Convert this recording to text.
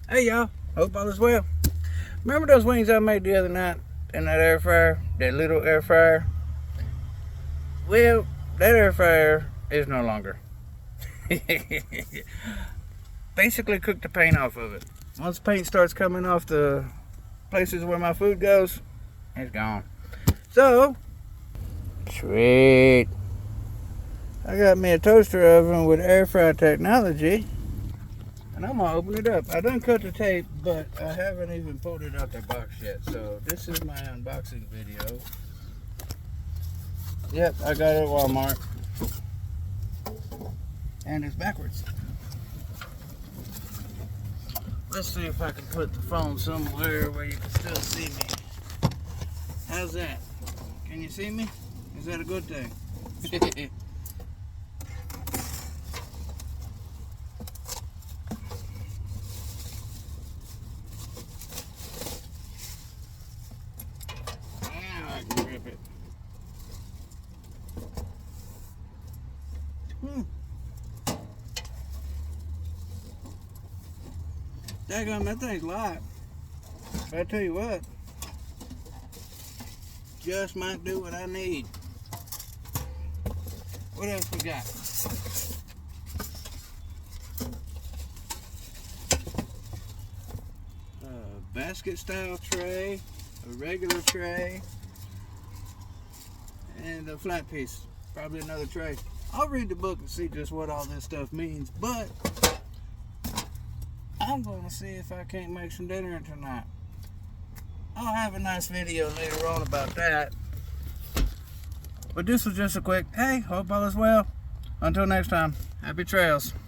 Hey y'all, hope all is well. Remember those wings I made the other night in that air fryer, that little air fryer? Well, that air fryer is no longer. Basically cooked the paint off of it. Once paint starts coming off the places where my food goes, it's gone. So, sweet. I got me a toaster oven with air fryer technology. And I'm gonna open it up. I done cut the tape, but I haven't even pulled it out the box yet. So this is my unboxing video. Yep, I got it at Walmart. And it's backwards. Let's see if I can put the phone somewhere where you can still see me. How's that? Can you see me? Is that a good thing? Grip it. Daggone, that thing's light. But I tell you what, just might do what I need. What else we got? A basket style tray, a regular tray, and a flat piece, probably another tray. I'll read the book and see just what all this stuff means, but I'm gonna see if I can't make some dinner tonight. I'll have a nice video later on about that. But this was just a quick, hey, hope all is well. Until next time, happy trails.